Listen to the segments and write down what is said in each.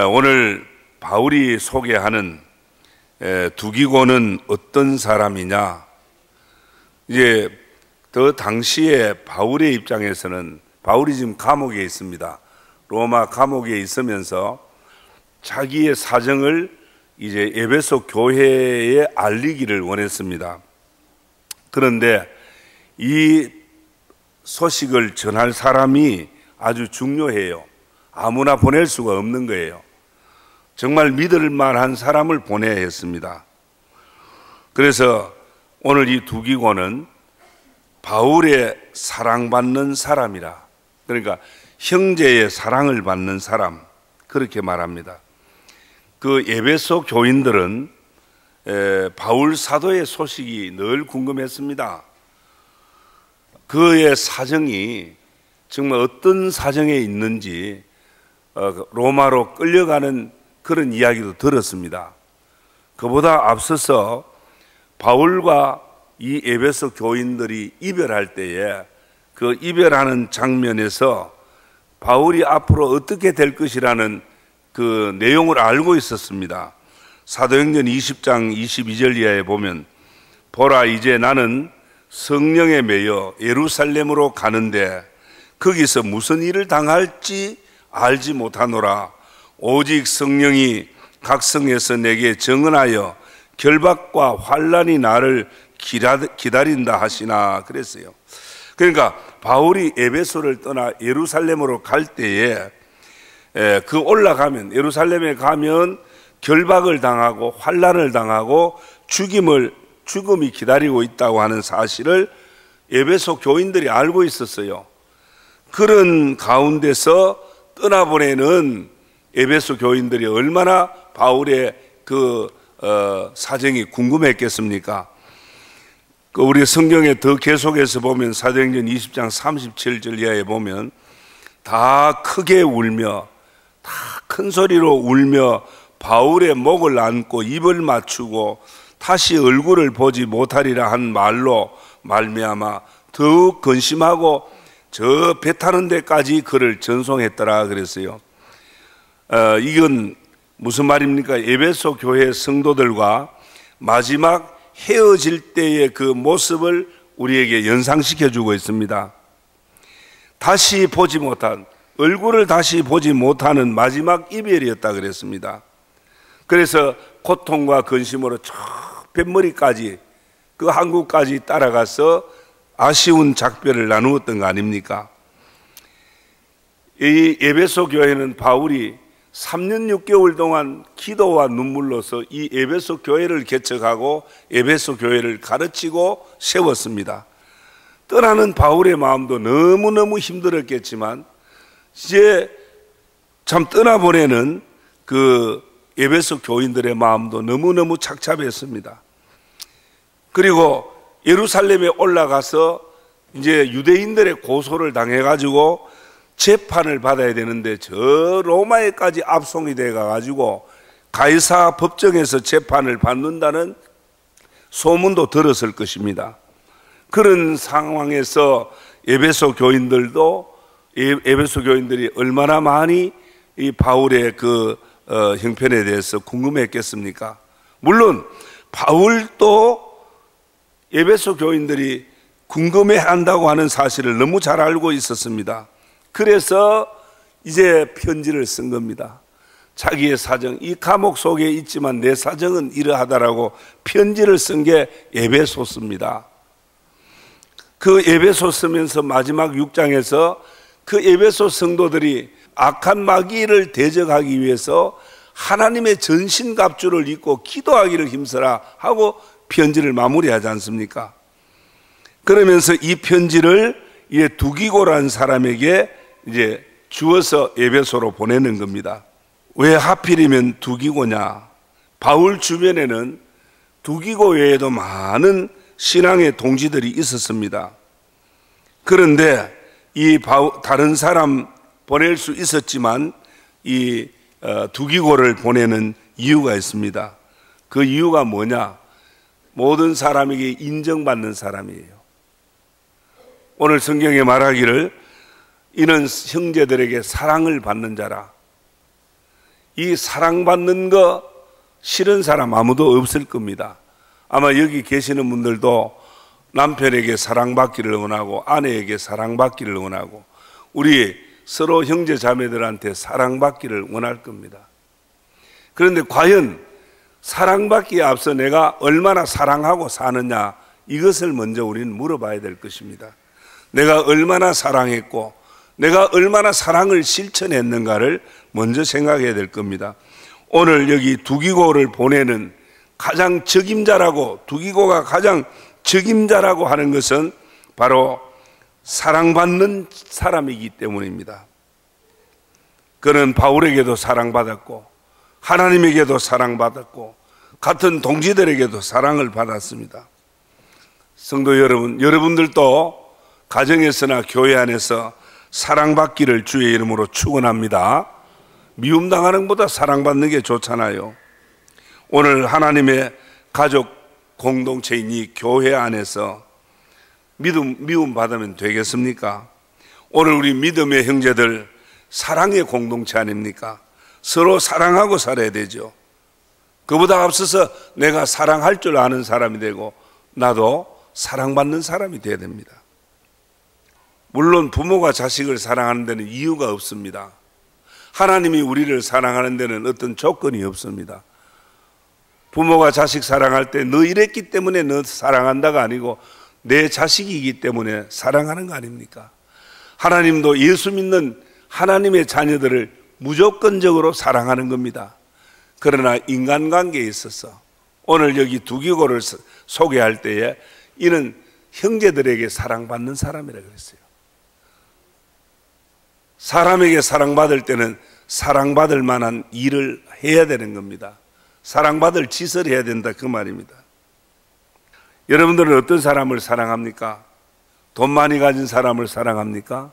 오늘 바울이 소개하는 두기고는 어떤 사람이냐? 이제 그 당시에 바울의 입장에서는 바울이 지금 감옥에 있습니다. 로마 감옥에 있으면서 자기의 사정을 이제 에베소 교회에 알리기를 원했습니다. 그런데 이 소식을 전할 사람이 아주 중요해요. 아무나 보낼 수가 없는 거예요. 정말 믿을 만한 사람을 보내야 했습니다. 그래서 오늘 이 두기고는 바울의 사랑받는 사람이라, 그러니까 형제의 사랑을 받는 사람, 그렇게 말합니다. 그 에베소 교인들은 바울 사도의 소식이 늘 궁금했습니다. 그의 사정이 정말 어떤 사정에 있는지 로마로 끌려가는 그런 이야기도 들었습니다. 그보다 앞서서 바울과 이 에베소 교인들이 이별할 때에 그 이별하는 장면에서 바울이 앞으로 어떻게 될 것이라는 그 내용을 알고 있었습니다. 사도행전 20장 22절 이하에 보면, 보라, 이제 나는 성령에 매여 예루살렘으로 가는데 거기서 무슨 일을 당할지 알지 못하노라. 오직 성령이 각 성에서 내게 증언하여 결박과 환난이 나를 기다린다 하시나 그랬어요. 그러니까 바울이 에베소를 떠나 예루살렘으로 갈 때에 그 올라가면, 예루살렘에 가면 결박을 당하고 환난을 당하고 죽음이 기다리고 있다고 하는 사실을 에베소 교인들이 알고 있었어요. 그런 가운데서 떠나보내는 에베소 교인들이 얼마나 바울의 그 사정이 궁금했겠습니까? 우리 성경에 더 계속해서 보면 사도행전 20장 37절 이하에 보면 다 크게 울며, 다 큰 소리로 울며 바울의 목을 안고 입을 맞추고 다시 얼굴을 보지 못하리라 한 말로 말미암아 더욱 근심하고 저 배 타는 데까지 그를 전송했더라 그랬어요. 이건 무슨 말입니까? 에베소 교회 성도들과 마지막 헤어질 때의 그 모습을 우리에게 연상시켜 주고 있습니다. 다시 보지 못한, 얼굴을 다시 보지 못하는 마지막 이별이었다 그랬습니다. 그래서 고통과 근심으로 저 뱃머리까지, 그 항구까지 따라가서 아쉬운 작별을 나누었던 거 아닙니까? 이 에베소 교회는 바울이 3년 6개월 동안 기도와 눈물로서 이 에베소 교회를 개척하고 에베소 교회를 가르치고 세웠습니다. 떠나는 바울의 마음도 너무너무 힘들었겠지만 이제 참 떠나보내는 그 에베소 교인들의 마음도 너무너무 착잡했습니다. 그리고 예루살렘에 올라가서 이제 유대인들의 고소를 당해가지고 재판을 받아야 되는데 저 로마에까지 압송이 돼가지고 가이사 법정에서 재판을 받는다는 소문도 들었을 것입니다. 그런 상황에서 에베소 교인들이 얼마나 많이 이 바울의 그 형편에 대해서 궁금했겠습니까? 물론 바울도 에베소 교인들이 궁금해한다고 하는 사실을 너무 잘 알고 있었습니다. 그래서 이제 편지를 쓴 겁니다. 자기의 사정, 이 감옥 속에 있지만 내 사정은 이러하다라고 편지를 쓴 게 에베소서입니다. 그 에베소 쓰면서 마지막 6장에서 그 에베소 성도들이 악한 마귀를 대적하기 위해서 하나님의 전신갑주를 입고 기도하기를 힘써라 하고 편지를 마무리하지 않습니까? 그러면서 이 편지를 이제 두기고라는 사람에게 이제 주어서 에베소로 보내는 겁니다. 왜 하필이면 두기고냐? 바울 주변에는 두기고 외에도 많은 신앙의 동지들이 있었습니다. 그런데 이 다른 사람 보낼 수 있었지만 이 두기고를 보내는 이유가 있습니다. 그 이유가 뭐냐? 모든 사람에게 인정받는 사람이에요. 오늘 성경에 말하기를 이는 형제들에게 사랑을 받는 자라. 이 사랑받는 거 싫은 사람 아무도 없을 겁니다. 아마 여기 계시는 분들도 남편에게 사랑받기를 원하고 아내에게 사랑받기를 원하고 우리 서로 형제 자매들한테 사랑받기를 원할 겁니다. 그런데 과연 사랑받기에 앞서 내가 얼마나 사랑하고 사느냐, 이것을 먼저 우리는 물어봐야 될 것입니다. 내가 얼마나 사랑했고 내가 얼마나 사랑을 실천했는가를 먼저 생각해야 될 겁니다. 오늘 여기 두기고를 보내는 가장 적임자라고, 두기고가 가장 적임자라고 하는 것은 바로 사랑받는 사람이기 때문입니다. 그는 바울에게도 사랑받았고 하나님에게도 사랑받았고 같은 동지들에게도 사랑을 받았습니다. 성도 여러분, 여러분들도 가정에서나 교회 안에서 사랑받기를 주의 이름으로 축원합니다. 미움당하는 것보다 사랑받는 게 좋잖아요. 오늘 하나님의 가족 공동체인 이 교회 안에서 미움 받으면 되겠습니까? 오늘 우리 믿음의 형제들 사랑의 공동체 아닙니까? 서로 사랑하고 살아야 되죠. 그보다 앞서서 내가 사랑할 줄 아는 사람이 되고 나도 사랑받는 사람이 되어야 됩니다. 물론 부모가 자식을 사랑하는 데는 이유가 없습니다. 하나님이 우리를 사랑하는 데는 어떤 조건이 없습니다. 부모가 자식 사랑할 때 너 이랬기 때문에 너 사랑한다가 아니고 내 자식이기 때문에 사랑하는 거 아닙니까? 하나님도 예수 믿는 하나님의 자녀들을 무조건적으로 사랑하는 겁니다. 그러나 인간관계에 있어서 오늘 여기 두기고를 소개할 때에 이는 형제들에게 사랑받는 사람이라고 그랬어요. 사람에게 사랑받을 때는 사랑받을 만한 일을 해야 되는 겁니다. 사랑받을 짓을 해야 된다, 그 말입니다. 여러분들은 어떤 사람을 사랑합니까? 돈 많이 가진 사람을 사랑합니까?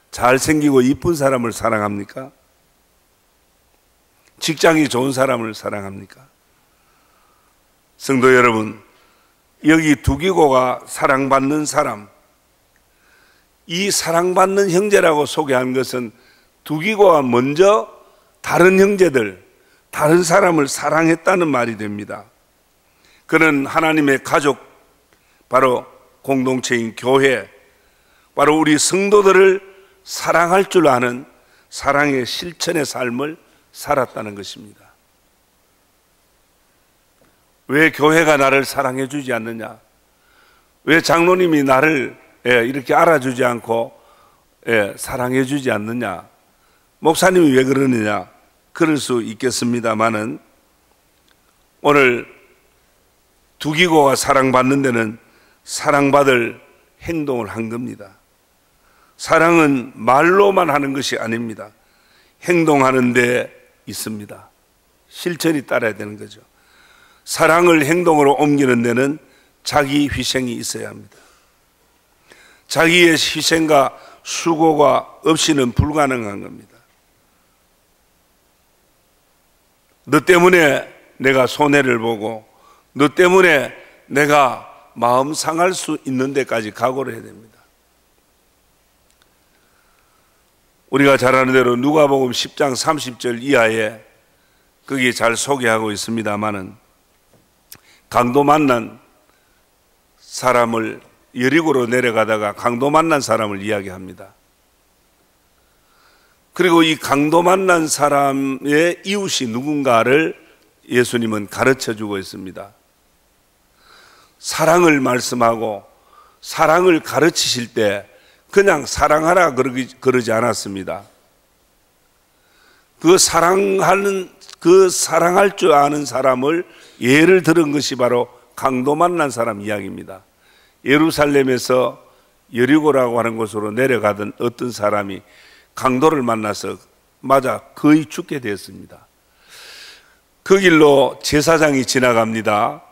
잘생기고 이쁜 사람을 사랑합니까? 직장이 좋은 사람을 사랑합니까? 성도 여러분, 여기 두기고가 사랑받는 사람, 이 사랑받는 형제라고 소개한 것은 두기고가 먼저 다른 형제들, 다른 사람을 사랑했다는 말이 됩니다. 그는 하나님의 가족, 바로 공동체인 교회, 바로 우리 성도들을 사랑할 줄 아는 사랑의 실천의 삶을 살았다는 것입니다. 왜 교회가 나를 사랑해 주지 않느냐? 왜 장로님이 나를 이렇게 알아주지 않고 사랑해 주지 않느냐? 목사님이 왜 그러느냐? 그럴 수 있겠습니다만은 오늘 두기고가 사랑받는 데는 사랑받을 행동을 한 겁니다. 사랑은 말로만 하는 것이 아닙니다. 행동하는 데 있습니다. 실천이 따라야 되는 거죠. 사랑을 행동으로 옮기는 데는 자기 희생이 있어야 합니다. 자기의 희생과 수고가 없이는 불가능한 겁니다. 너 때문에 내가 손해를 보고 너 때문에 내가 마음 상할 수 있는 데까지 각오를 해야 됩니다. 우리가 잘 아는 대로 누가복음 10장 30절 이하에 거기에 잘 소개하고 있습니다마는 강도 만난 사람을 여리고로 내려가다가 강도 만난 사람을 이야기합니다. 그리고 이 강도 만난 사람의 이웃이 누군가를 예수님은 가르쳐주고 있습니다. 사랑을 말씀하고 사랑을 가르치실 때 그냥 사랑하라 그러지 않았습니다. 그 사랑할 줄 아는 사람을 예를 들은 것이 바로 강도 만난 사람 이야기입니다. 예루살렘에서 여리고라고 하는 곳으로 내려가던 어떤 사람이 강도를 만나서 맞아 거의 죽게 되었습니다. 그 길로 제사장이 지나갑니다.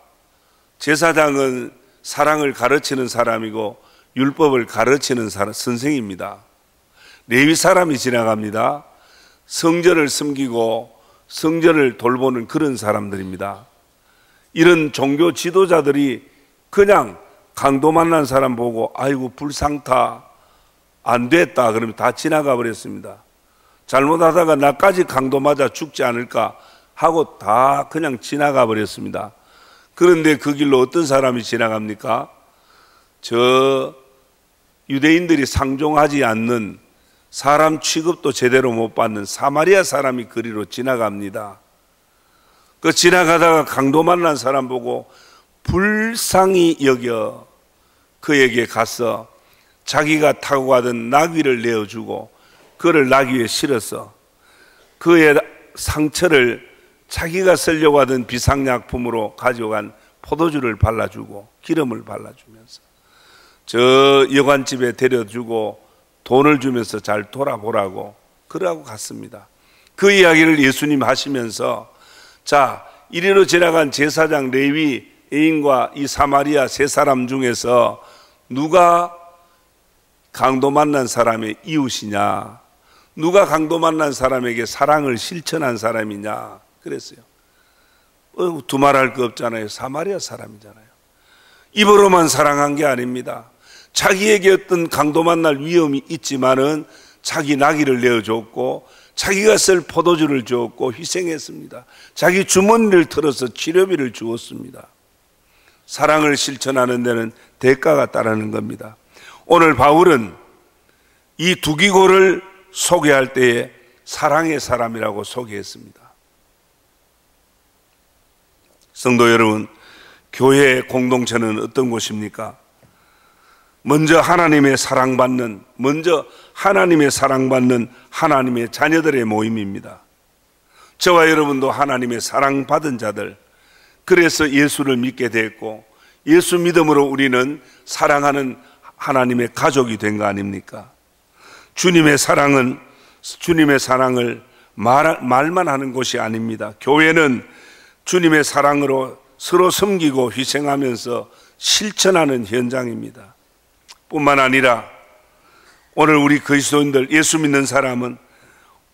제사장은 사랑을 가르치는 사람이고 율법을 가르치는 선생입니다. 레위 사람이 지나갑니다. 성전을 섬기고 성전을 돌보는 그런 사람들입니다. 이런 종교 지도자들이 그냥 강도 만난 사람 보고 아이고 불상타 안 됐다 그러면 다 지나가 버렸습니다. 잘못하다가 나까지 강도 맞아 죽지 않을까 하고 다 그냥 지나가 버렸습니다. 그런데 그 길로 어떤 사람이 지나갑니까? 저 유대인들이 상종하지 않는, 사람 취급도 제대로 못 받는 사마리아 사람이 그리로 지나갑니다. 그 지나가다가 강도 만난 사람 보고 불쌍히 여겨 그에게 가서 자기가 타고 가던 나귀를 내어주고 그를 나귀에 실어서 그의 상처를 자기가 쓰려고 하던 비상약품으로 가져간 포도주를 발라주고 기름을 발라주면서 저 여관집에 데려주고 돈을 주면서 잘 돌아보라고 그러고 갔습니다. 그 이야기를 예수님 하시면서 자, 이리로 지나간 제사장 레위 애인과 이 사마리아 세 사람 중에서 누가 강도 만난 사람의 이웃이냐, 누가 강도 만난 사람에게 사랑을 실천한 사람이냐 그랬어요. 두말할 거 없잖아요. 사마리아 사람이잖아요. 입으로만 사랑한 게 아닙니다. 자기에게 어떤 강도 만날 위험이 있지만은 자기 나귀를 내어줬고 자기가 쓸 포도주를 주었고 희생했습니다. 자기 주머니를 털어서 치료비를 주었습니다. 사랑을 실천하는 데는 대가가 따르는 겁니다. 오늘 바울은 이 두기고를 소개할 때에 사랑의 사람이라고 소개했습니다. 성도 여러분, 교회 공동체는 어떤 곳입니까? 먼저 하나님의 사랑받는 하나님의 자녀들의 모임입니다. 저와 여러분도 하나님의 사랑받은 자들, 그래서 예수를 믿게 됐고 예수 믿음으로 우리는 사랑하는 하나님의 가족이 된 거 아닙니까? 주님의 사랑을 말만 하는 곳이 아닙니다. 교회는 주님의 사랑으로 서로 섬기고 희생하면서 실천하는 현장입니다. 뿐만 아니라 오늘 우리 그리스도인들, 예수 믿는 사람은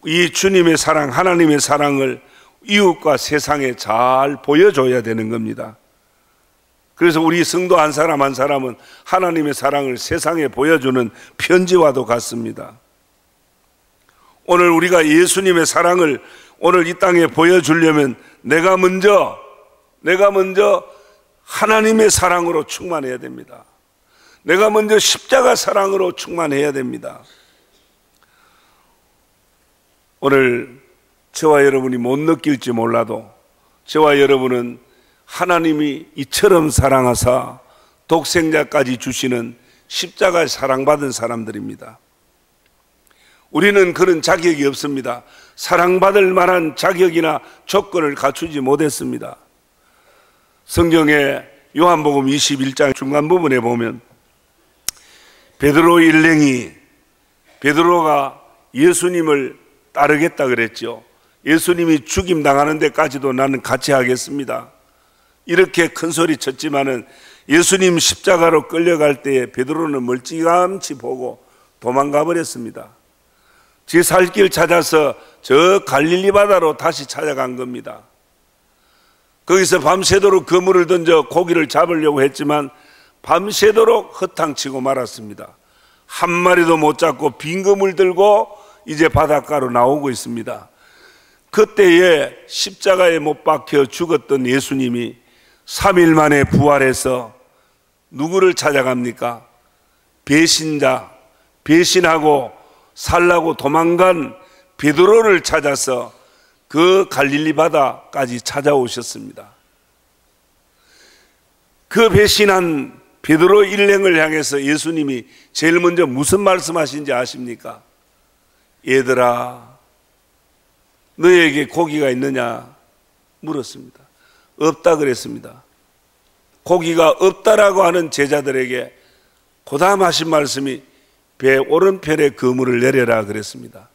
이 주님의 사랑, 하나님의 사랑을 이웃과 세상에 잘 보여줘야 되는 겁니다. 그래서 우리 성도 한 사람 한 사람은 하나님의 사랑을 세상에 보여주는 편지와도 같습니다. 오늘 우리가 예수님의 사랑을 오늘 이 땅에 보여주려면 내가 먼저 하나님의 사랑으로 충만해야 됩니다. 내가 먼저 십자가 사랑으로 충만해야 됩니다. 오늘 저와 여러분이 못 느낄지 몰라도 저와 여러분은 하나님이 이처럼 사랑하사 독생자까지 주시는 십자가에 사랑받은 사람들입니다. 우리는 그런 자격이 없습니다. 사랑받을 만한 자격이나 조건을 갖추지 못했습니다. 성경에 요한복음 21장 중간 부분에 보면 베드로 일행이 베드로가 예수님을 따르겠다 그랬죠. 예수님이 죽임 당하는 데까지도 나는 같이 하겠습니다. 이렇게 큰 소리 쳤지만은 예수님 십자가로 끌려갈 때에 베드로는 멀찌감치 보고 도망가 버렸습니다. 제 살 길 찾아서 저 갈릴리 바다로 다시 찾아간 겁니다. 거기서 밤새도록 그물을 던져 고기를 잡으려고 했지만 밤새도록 허탕치고 말았습니다. 한 마리도 못 잡고 빈 그물 들고 이제 바닷가로 나오고 있습니다. 그때에 십자가에 못 박혀 죽었던 예수님이 3일 만에 부활해서 누구를 찾아갑니까? 배신하고 살라고 도망간 베드로를 찾아서 그 갈릴리 바다까지 찾아오셨습니다. 그 배신한 베드로 일행을 향해서 예수님이 제일 먼저 무슨 말씀하신지 아십니까? 얘들아, 너에게 고기가 있느냐 물었습니다. 없다 그랬습니다. 고기가 없다라고 하는 제자들에게 그 다음 하신 말씀이 배 오른편에 그물을 내려라 그랬습니다.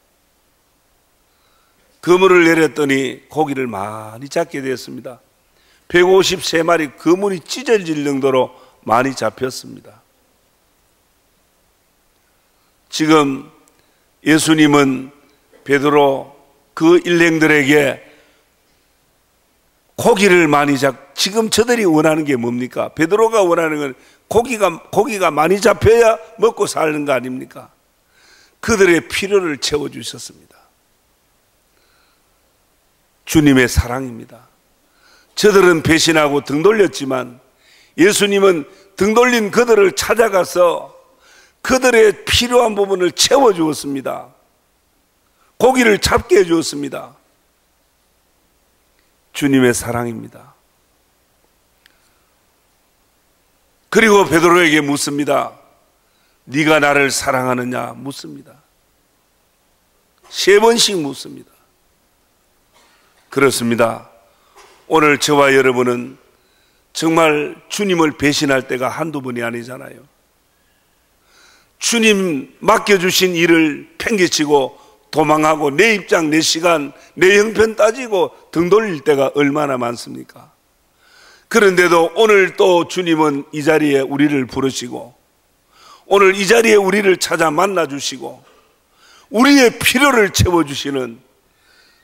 그물을 내렸더니 고기를 많이 잡게 되었습니다. 153마리 그물이 찢어질 정도로 많이 잡혔습니다. 지금 예수님은 베드로 그 일행들에게 고기를 많이 지금 저들이 원하는 게 뭡니까? 베드로가 원하는 건 고기가 많이 잡혀야 먹고 사는 거 아닙니까? 그들의 필요를 채워주셨습니다. 주님의 사랑입니다. 저들은 배신하고 등 돌렸지만 예수님은 등 돌린 그들을 찾아가서 그들의 필요한 부분을 채워주었습니다. 고기를 잡게 해주었습니다. 주님의 사랑입니다. 그리고 베드로에게 묻습니다. 네가 나를 사랑하느냐 묻습니다. 3번씩 묻습니다. 그렇습니다. 오늘 저와 여러분은 정말 주님을 배신할 때가 한두 번이 아니잖아요. 주님 맡겨주신 일을 팽개치고 도망하고 내 입장, 내 시간, 내 형편 따지고 등 돌릴 때가 얼마나 많습니까? 그런데도 오늘 또 주님은 이 자리에 우리를 부르시고 오늘 이 자리에 우리를 찾아 만나주시고 우리의 필요를 채워주시는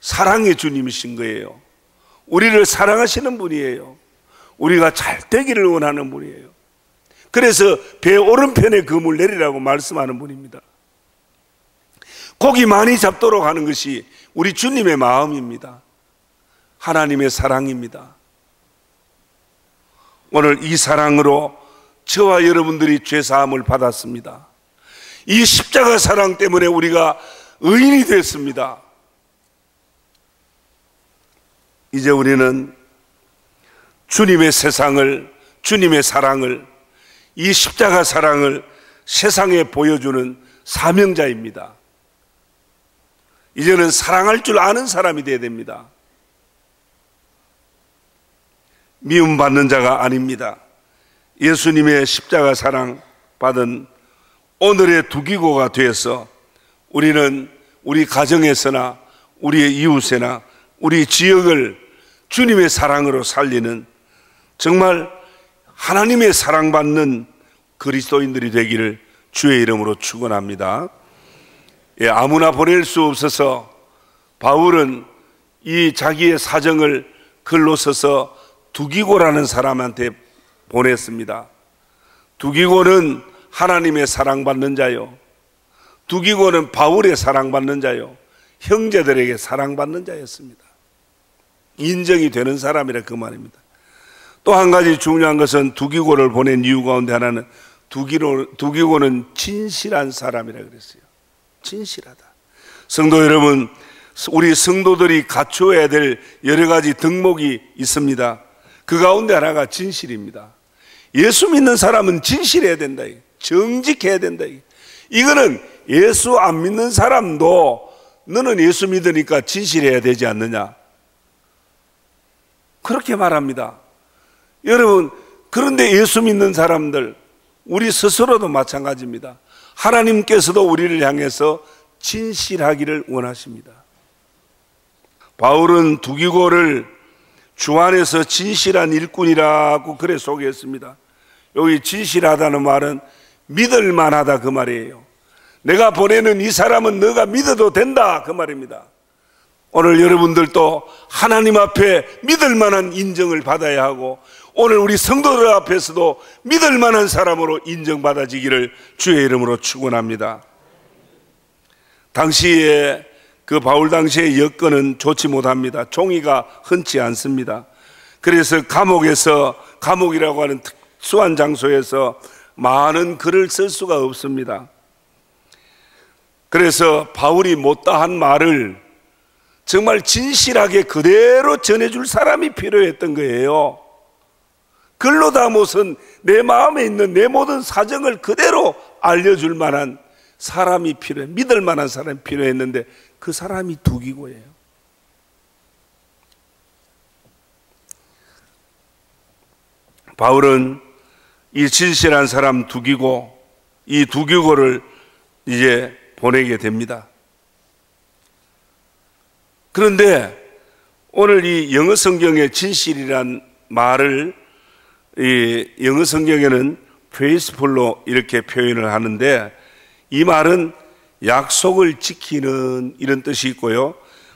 사랑의 주님이신 거예요. 우리를 사랑하시는 분이에요. 우리가 잘 되기를 원하는 분이에요. 그래서 배 오른편에 금을 내리라고 말씀하는 분입니다. 고기 많이 잡도록 하는 것이 우리 주님의 마음입니다. 하나님의 사랑입니다. 오늘 이 사랑으로 저와 여러분들이 죄사함을 받았습니다. 이 십자가 사랑 때문에 우리가 의인이 됐습니다. 이제 우리는 주님의 세상을, 주님의 사랑을, 이 십자가 사랑을 세상에 보여주는 사명자입니다. 이제는 사랑할 줄 아는 사람이 되어야 됩니다. 미움받는 자가 아닙니다. 예수님의 십자가 사랑 받은 오늘의 두기고가 되어서 우리는 우리 가정에서나 우리의 이웃에나 우리 지역을 주님의 사랑으로 살리는 정말 하나님의 사랑받는 그리스도인들이 되기를 주의 이름으로 축원합니다. 아무나 보낼 수 없어서 바울은 이 자기의 사정을 글로 써서 두기고라는 사람한테 보냈습니다. 두기고는 하나님의 사랑받는 자요, 두기고는 바울의 사랑받는 자요, 형제들에게 사랑받는 자였습니다. 인정이 되는 사람이라 그 말입니다. 또 한 가지 중요한 것은 두기고를 보낸 이유 가운데 하나는 두기고는 진실한 사람이라 그랬어요. 진실하다. 성도 여러분, 우리 성도들이 갖추어야 될 여러 가지 덕목이 있습니다. 그 가운데 하나가 진실입니다. 예수 믿는 사람은 진실해야 된다. 정직해야 된다. 이거는 예수 안 믿는 사람도 너는 예수 믿으니까 진실해야 되지 않느냐, 그렇게 말합니다. 여러분, 그런데 예수 믿는 사람들, 우리 스스로도 마찬가지입니다. 하나님께서도 우리를 향해서 진실하기를 원하십니다. 바울은 두기고를 주 안에서 진실한 일꾼이라고 글에 소개했습니다. 여기 진실하다는 말은 믿을 만하다 그 말이에요. 내가 보내는 이 사람은 너가 믿어도 된다 그 말입니다. 오늘 여러분들도 하나님 앞에 믿을 만한 인정을 받아야 하고 오늘 우리 성도들 앞에서도 믿을 만한 사람으로 인정받아지기를 주의 이름으로 축원합니다. 당시에 그 바울 당시의 여건은 좋지 못합니다. 종이가 흔치 않습니다. 그래서 감옥이라고 하는 특수한 장소에서 많은 글을 쓸 수가 없습니다. 그래서 바울이 못다한 말을 정말 진실하게 그대로 전해줄 사람이 필요했던 거예요. 글로 다 못은 내 마음에 있는 내 모든 사정을 그대로 알려줄 만한 사람이 필요해, 믿을 만한 사람이 필요했는데 그 사람이 두기고예요. 바울은 이 진실한 사람 두기고, 이 두기고를 이제 보내게 됩니다. 그런데 오늘 이 영어 성경의 진실이란 말을 이 영어 성경에는 faithful로 이렇게 표현을 하는데 이 말은 약속을 지키는 이런 뜻이 있고요.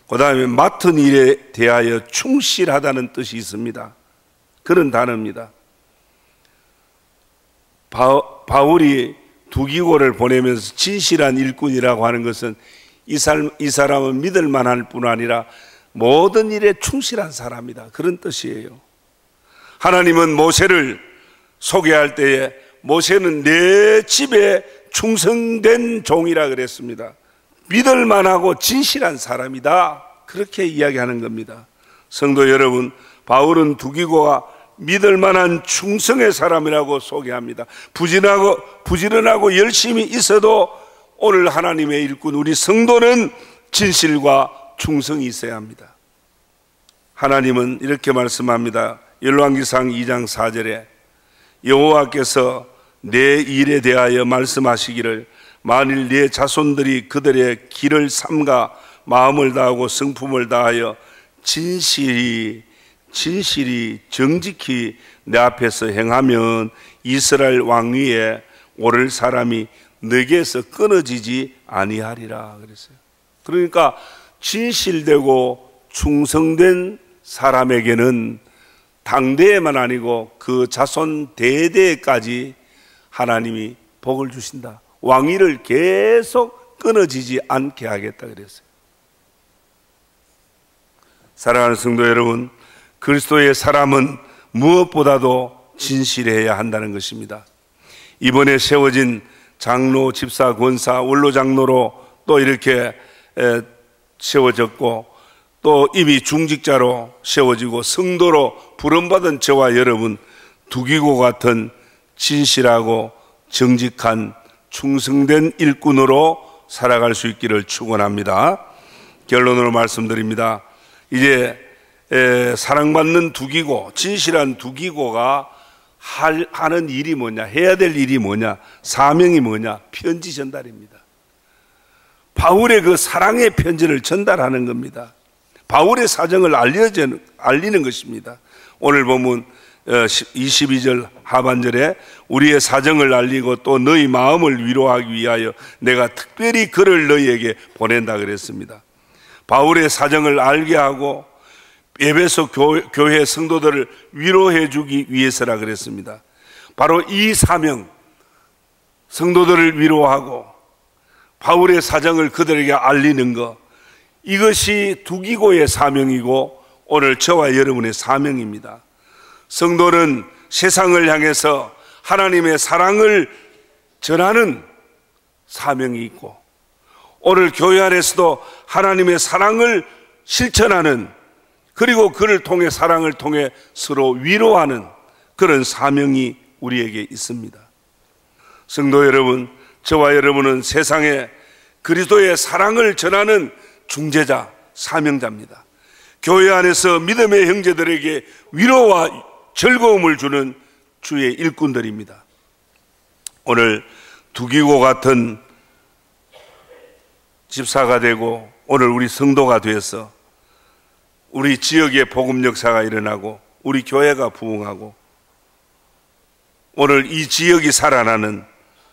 그 다음에 맡은 일에 대하여 충실하다는 뜻이 있습니다. 그런 단어입니다. 바울이 두기고를 보내면서 진실한 일꾼이라고 하는 것은 이 사람은 믿을 만할 뿐 아니라 모든 일에 충실한 사람이다, 그런 뜻이에요. 하나님은 모세를 소개할 때에 모세는 내 집에 충성된 종이라 그랬습니다. 믿을 만하고 진실한 사람이다, 그렇게 이야기하는 겁니다. 성도 여러분, 바울은 두기고가 믿을 만한 충성의 사람이라고 소개합니다. 부지런하고 열심히 있어도 오늘 하나님의 일꾼 우리 성도는 진실과 충성이 있어야 합니다. 하나님은 이렇게 말씀합니다. 열왕기상 2장 4절에 여호와께서 내 일에 대하여 말씀하시기를 만일 네 자손들이 그들의 길을 삼가 마음을 다하고 성품을 다하여 진실이 정직히 내 앞에서 행하면 이스라엘 왕위에 오를 사람이 너에게서 끊어지지 아니하리라 그랬어요. 그러니까 진실되고 충성된 사람에게는 당대에만 아니고 그 자손 대대까지 하나님이 복을 주신다. 왕위를 계속 끊어지지 않게 하겠다 그랬어요. 사랑하는 성도 여러분, 그리스도의 사람은 무엇보다도 진실해야 한다는 것입니다. 이번에 세워진 장로, 집사, 권사, 원로 장로로 또 이렇게 세워졌고 또 이미 중직자로 세워지고 성도로 부름받은 저와 여러분, 두기고 같은 진실하고 정직한 충성된 일꾼으로 살아갈 수 있기를 축원합니다. 결론으로 말씀드립니다. 이제 사랑받는 두기고, 진실한 두기고가 하는 일이 뭐냐, 해야 될 일이 뭐냐, 사명이 뭐냐, 편지 전달입니다. 바울의 그 사랑의 편지를 전달하는 겁니다. 바울의 사정을 알리는 것입니다. 오늘 보면 22절 하반절에 우리의 사정을 알리고 또 너희 마음을 위로하기 위하여 내가 특별히 그를 너희에게 보낸다 그랬습니다. 바울의 사정을 알게 하고 에베소 교회 성도들을 위로해 주기 위해서라 그랬습니다. 바로 이 사명, 성도들을 위로하고 바울의 사정을 그들에게 알리는 것, 이것이 두기고의 사명이고 오늘 저와 여러분의 사명입니다. 성도는 세상을 향해서 하나님의 사랑을 전하는 사명이 있고 오늘 교회 안에서도 하나님의 사랑을 실천하는, 그리고 그를 통해, 사랑을 통해 서로 위로하는 그런 사명이 우리에게 있습니다. 성도 여러분, 저와 여러분은 세상에 그리스도의 사랑을 전하는 중재자, 사명자입니다. 교회 안에서 믿음의 형제들에게 위로와 즐거움을 주는 주의 일꾼들입니다. 오늘 두기고 같은 집사가 되고 오늘 우리 성도가 되어서 우리 지역에 복음 역사가 일어나고 우리 교회가 부흥하고 오늘 이 지역이 살아나는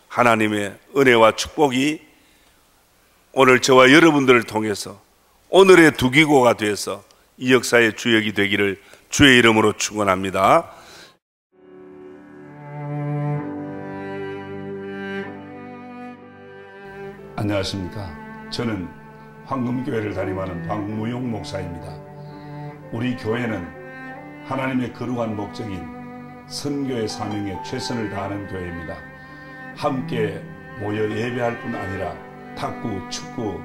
하나님의 은혜와 축복이 오늘 저와 여러분들을 통해서 오늘의 두기고가 되어서 이 역사의 주역이 되기를 주의 이름으로 축원합니다. 안녕하십니까. 저는 황금교회를 담임하는 박무용 목사입니다. 우리 교회는 하나님의 거룩한 목적인 선교의 사명에 최선을 다하는 교회입니다. 함께 모여 예배할 뿐 아니라 탁구, 축구,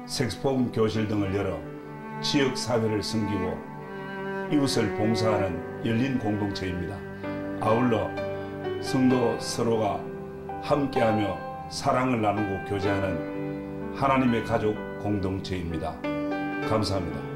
색소폰 교실 등을 열어 지역사회를 섬기고 이웃을 봉사하는 열린 공동체입니다. 아울러 성도 서로가 함께하며 사랑을 나누고 교제하는 하나님의 가족 공동체입니다. 감사합니다.